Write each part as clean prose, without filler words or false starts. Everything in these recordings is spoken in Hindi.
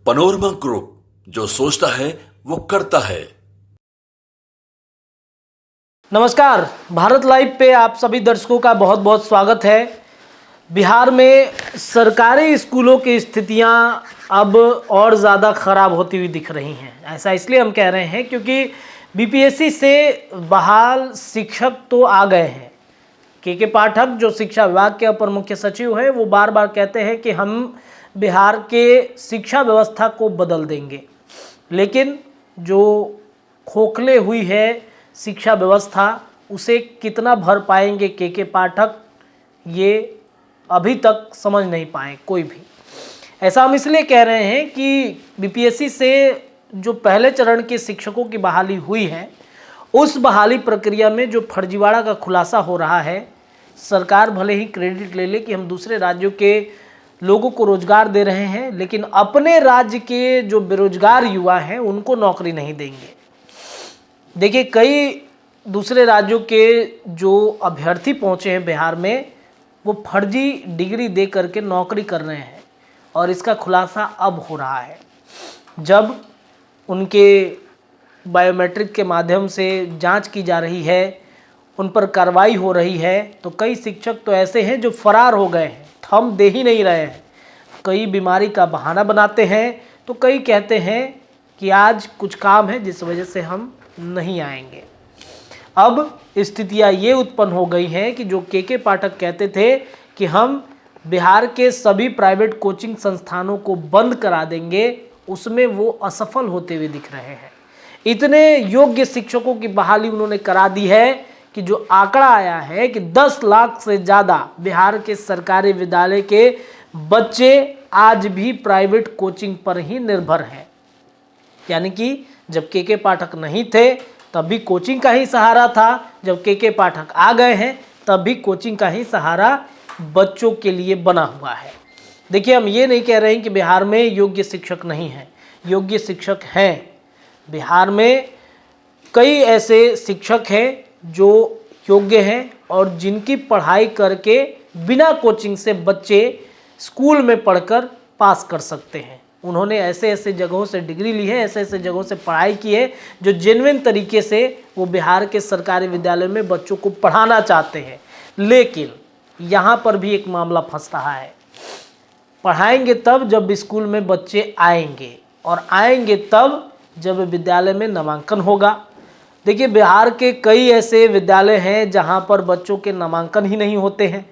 पनोरमा ग्रुप, जो सोचता है वो करता है। नमस्कार, भारत लाइव पे आप सभी दर्शकों का बहुत बहुत स्वागत है। बिहार में सरकारी स्कूलों की स्थितियां अब और ज़्यादा ख़राब होती हुई दिख रही हैं। ऐसा इसलिए हम कह रहे हैं क्योंकि बीपीएससी से बहाल शिक्षक तो आ गए हैं। के पाठक जो शिक्षा विभाग के अपर मुख्य सचिव हैं, वो बार बार कहते हैं कि हम बिहार के शिक्षा व्यवस्था को बदल देंगे, लेकिन जो खोखले हुई है शिक्षा व्यवस्था उसे कितना भर पाएंगे के पाठक, ये अभी तक समझ नहीं पाए कोई भी। ऐसा हम इसलिए कह रहे हैं कि बीपीएससी से जो पहले चरण के शिक्षकों की बहाली हुई है, उस बहाली प्रक्रिया में जो फर्जीवाड़ा का खुलासा हो रहा है, सरकार भले ही क्रेडिट ले ले कि हम दूसरे राज्यों के लोगों को रोजगार दे रहे हैं, लेकिन अपने राज्य के जो बेरोजगार युवा हैं उनको नौकरी नहीं देंगे। देखिए, कई दूसरे राज्यों के जो अभ्यर्थी पहुंचे हैं बिहार में, वो फर्जी डिग्री दे करके नौकरी कर रहे हैं और इसका खुलासा अब हो रहा है। जब उनके बायोमेट्रिक के माध्यम से जांच की जा रही है, उन पर कार्रवाई हो रही है, तो कई शिक्षक तो ऐसे हैं जो फरार हो गए हैं, थम दे ही नहीं रहे हैं। कई बीमारी का बहाना बनाते हैं, तो कई कहते हैं कि आज कुछ काम है जिस वजह से हम नहीं आएंगे। अब स्थितियां ये उत्पन्न हो गई हैं कि जो के पाठक कहते थे कि हम बिहार के सभी प्राइवेट कोचिंग संस्थानों को बंद करा देंगे, उसमें वो असफल होते हुए दिख रहे हैं। इतने योग्य शिक्षकों की बहाली उन्होंने करा दी है कि जो आंकड़ा आया है कि 10 लाख से ज़्यादा बिहार के सरकारी विद्यालय के बच्चे आज भी प्राइवेट कोचिंग पर ही निर्भर हैं। यानी कि जब के पाठक नहीं थे तब भी कोचिंग का ही सहारा था, जब के पाठक आ गए हैं तब भी कोचिंग का ही सहारा बच्चों के लिए बना हुआ है। देखिए, हम ये नहीं कह रहे हैं कि बिहार में योग्य शिक्षक नहीं हैं, योग्य शिक्षक हैं। बिहार में कई ऐसे शिक्षक हैं जो योग्य हैं और जिनकी पढ़ाई करके बिना कोचिंग से बच्चे स्कूल में पढ़कर पास कर सकते हैं। उन्होंने ऐसे ऐसे जगहों से डिग्री ली है, ऐसे ऐसे जगहों से पढ़ाई की है, जो जेन्युइन तरीके से वो बिहार के सरकारी विद्यालय में बच्चों को पढ़ाना चाहते हैं। लेकिन यहाँ पर भी एक मामला फंस रहा है। पढ़ाएंगे तब जब स्कूल में बच्चे आएंगे, और आएंगे तब जब विद्यालय में नामांकन होगा। देखिए, बिहार के कई ऐसे विद्यालय हैं जहाँ पर बच्चों के नामांकन ही नहीं होते हैं।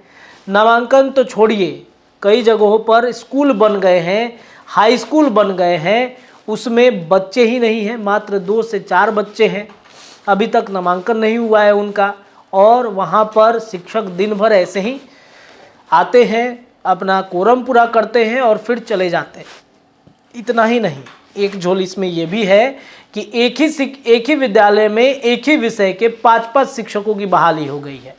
नामांकन तो छोड़िए, कई जगहों पर स्कूल बन गए हैं, हाई स्कूल बन गए हैं, उसमें बच्चे ही नहीं हैं, मात्र 2 से 4 बच्चे हैं, अभी तक नामांकन नहीं हुआ है उनका। और वहाँ पर शिक्षक दिन भर ऐसे ही आते हैं, अपना कोरम पूरा करते हैं और फिर चले जाते हैं। इतना ही नहीं, एक झोल इसमें यह भी है कि एक ही विद्यालय में एक ही विषय के 5-5 शिक्षकों की बहाली हो गई है।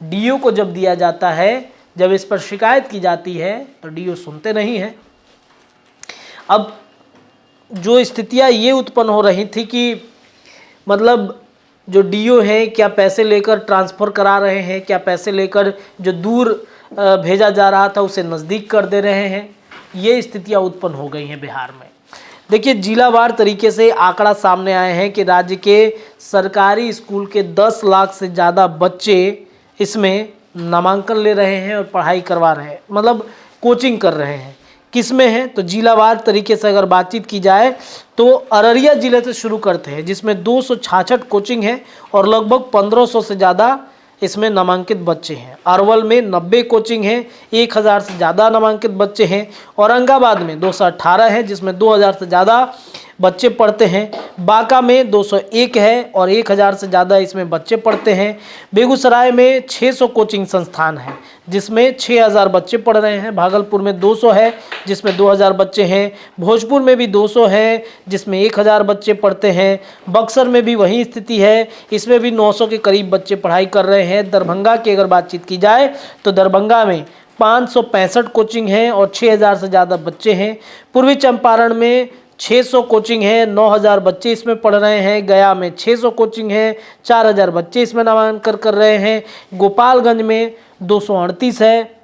डीओ को जब दिया जाता है, जब इस पर शिकायत की जाती है, तो डीओ सुनते नहीं हैं। अब जो स्थितियां ये उत्पन्न हो रही थी कि मतलब जो डीओ हैं, क्या पैसे लेकर ट्रांसफ़र करा रहे हैं, क्या पैसे लेकर जो दूर भेजा जा रहा था उसे नज़दीक कर दे रहे हैं, ये स्थितियां उत्पन्न हो गई हैं बिहार में। देखिए, जिलावार तरीके से आंकड़ा सामने आए हैं कि राज्य के सरकारी स्कूल के 10 लाख से ज़्यादा बच्चे इसमें नामांकन ले रहे हैं और पढ़ाई करवा रहे हैं, मतलब कोचिंग कर रहे हैं। किस में है, तो जिलावार तरीके से अगर बातचीत की जाए तो अररिया जिले से शुरू करते हैं, जिसमें 266 कोचिंग है और लगभग 1500 से ज़्यादा इसमें नामांकित बच्चे हैं। अरवल में 90 कोचिंग हैं, 1000 से ज़्यादा नामांकित बच्चे हैं। औरंगाबाद में 218 है, जिसमें 2000 से ज़्यादा बच्चे पढ़ते हैं। बांका में 201 है और 1000 से ज़्यादा इसमें बच्चे पढ़ते हैं। बेगूसराय में 600 कोचिंग संस्थान हैं, जिसमें 6000 बच्चे पढ़ रहे हैं। भागलपुर में 200 है, जिसमें 2000 बच्चे हैं। भोजपुर में भी 200 है, जिसमें 1000 बच्चे पढ़ते हैं। बक्सर में भी वही स्थिति है, इसमें भी 900 के करीब बच्चे पढ़ाई कर रहे हैं। दरभंगा की अगर बातचीत की जाए तो दरभंगा में 565 कोचिंग हैं और 6000 से ज़्यादा बच्चे हैं। पूर्वी चंपारण में 600 कोचिंग है, 9000 बच्चे इसमें पढ़ रहे हैं। गया में 600 कोचिंग है, 4000 बच्चे इसमें नामांकन कर रहे हैं। गोपालगंज में 238 है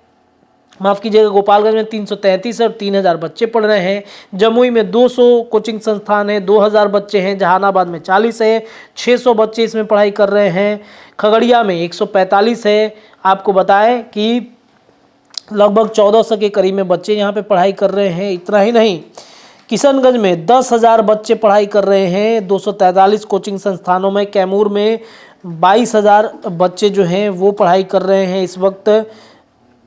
माफ़ कीजिएगा, गोपालगंज में 333 है और 3000 बच्चे पढ़ रहे हैं। जमुई में 200 कोचिंग संस्थान है, 2000 बच्चे हैं। जहानाबाद में 40 है, 600 बच्चे इसमें पढ़ाई कर रहे हैं। खगड़िया में 145 है। आपको बताएं कि लगभग 1400 के करीब में बच्चे यहाँ पे पढ़ाई कर रहे हैं। इतना ही नहीं, किशनगंज में 10,000 बच्चे पढ़ाई कर रहे हैं 243 कोचिंग संस्थानों में। कैमूर में 22,000 बच्चे जो हैं वो पढ़ाई कर रहे हैं इस वक्त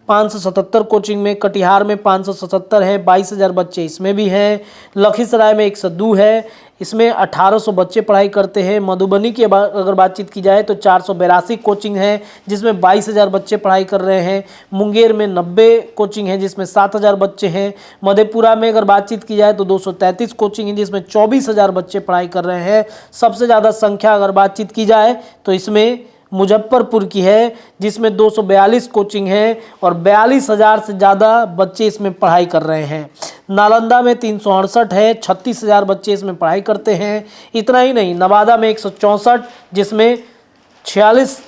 577 कोचिंग में। कटिहार में 577 है, 22,000 बच्चे इसमें भी हैं। लखीसराय में 102 है, इसमें 1800 बच्चे पढ़ाई करते हैं। मधुबनी की अगर बातचीत की जाए तो 482 कोचिंग है जिसमें 22,000 बच्चे पढ़ाई कर रहे हैं। मुंगेर में 90 कोचिंग है जिसमें 7,000 बच्चे हैं। मधेपुरा में अगर बातचीत की जाए तो 233 कोचिंग है जिसमें 24,000 बच्चे पढ़ाई कर रहे हैं। सबसे ज़्यादा संख्या अगर बातचीत की जाए तो इसमें मुजफ्फरपुर की है जिसमें 242 कोचिंग है और 42,000 से ज़्यादा बच्चे इसमें पढ़ाई कर रहे हैं। नालंदा में 368 है, 36,000 बच्चे इसमें पढ़ाई करते हैं। इतना ही नहीं, नवादा में 164 जिसमें 46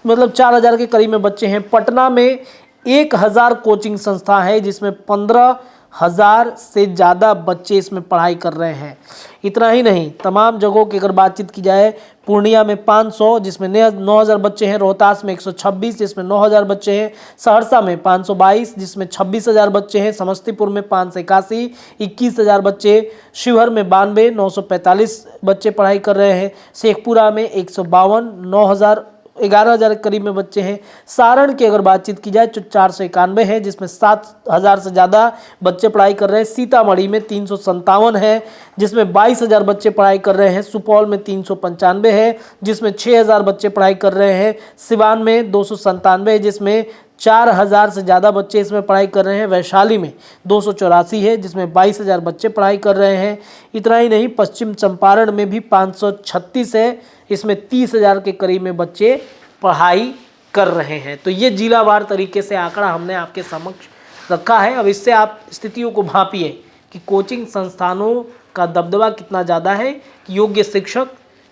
मतलब 4,000 के करीब में बच्चे हैं। पटना में 1,000 कोचिंग संस्था है जिसमें 15,000 से ज़्यादा बच्चे इसमें पढ़ाई कर रहे हैं। इतना ही नहीं, तमाम जगहों की अगर बातचीत की जाए, पूर्णिया में 500 जिसमें 9,000 बच्चे हैं। रोहतास में 126 जिसमें 9,000 बच्चे हैं। सहरसा में 522 जिसमें 26,000 बच्चे हैं। समस्तीपुर में 581 21,000 बच्चे। शिवहर में 92 945 बच्चे पढ़ाई कर रहे हैं। शेखपुरा में 152 11,000 के करीब में बच्चे हैं। सारण की अगर बातचीत की जाए तो 491 है जिसमें 7,000 से ज़्यादा बच्चे पढ़ाई कर रहे हैं। सीतामढ़ी में 357 है जिसमें 22,000 बच्चे पढ़ाई कर रहे हैं। सुपौल में 395 है जिसमें 6,000 बच्चे पढ़ाई कर रहे हैं। सिवान में 297 है जिसमें 4,000 से ज़्यादा बच्चे इसमें पढ़ाई कर रहे हैं। वैशाली में 284 है जिसमें 22,000 बच्चे पढ़ाई कर रहे हैं। इतना ही नहीं, पश्चिम चंपारण में भी 536 है, इसमें 30,000 के करीब में बच्चे पढ़ाई कर रहे हैं। तो ये जिलावार तरीके से आंकड़ा हमने आपके समक्ष रखा है। अब इससे आप स्थितियों को भांपिए कि कोचिंग संस्थानों का दबदबा कितना ज़्यादा है कि योग्य शिक्षक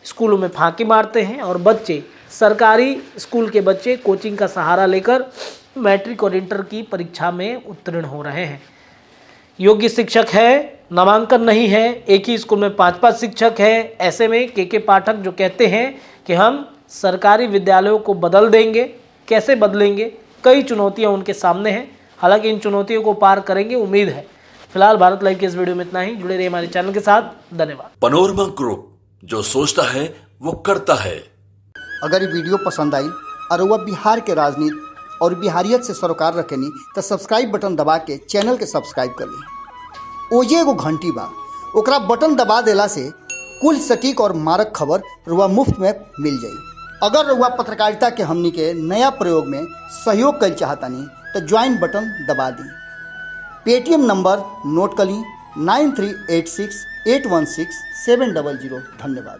स्कूलों में फांकी मारते हैं और बच्चे, सरकारी स्कूल के बच्चे कोचिंग का सहारा लेकर मैट्रिक और इंटर की परीक्षा में उत्तीर्ण हो रहे हैं। योग्य शिक्षक है, नामांकन नहीं है, एक ही स्कूल में 5-5 शिक्षक है। ऐसे में के पाठक जो कहते हैं कि हम सरकारी विद्यालयों को बदल देंगे, कैसे बदलेंगे, कई चुनौतियां उनके सामने हैं। हालांकि इन चुनौतियों को पार करेंगे, उम्मीद है। फिलहाल भारत लाइव के इस वीडियो में इतना ही। जुड़े रहिए हमारे चैनल के साथ। धन्यवाद। पनोरमा ग्रुप, जो सोचता है वो करता है। अगर ये वीडियो पसंद आई और वह बिहार के राजनीति और बिहारियत से सरोकार रखेनी तो सब्सक्राइब बटन दबा के चैनल के सब्सक्राइब कर ली। ओजे एगो घंटी बा, ओकरा बटन दबा देला से कुल सटीक और मारक खबर रुआ मुफ्त में मिल जाई। अगर रुआ पत्रकारिता के हमनी के नया प्रयोग में सहयोग कर चाहतानी तो ज्वाइन बटन दबा दी। पेटीएम नंबर नोट कर ली 9386816700। धन्यवाद।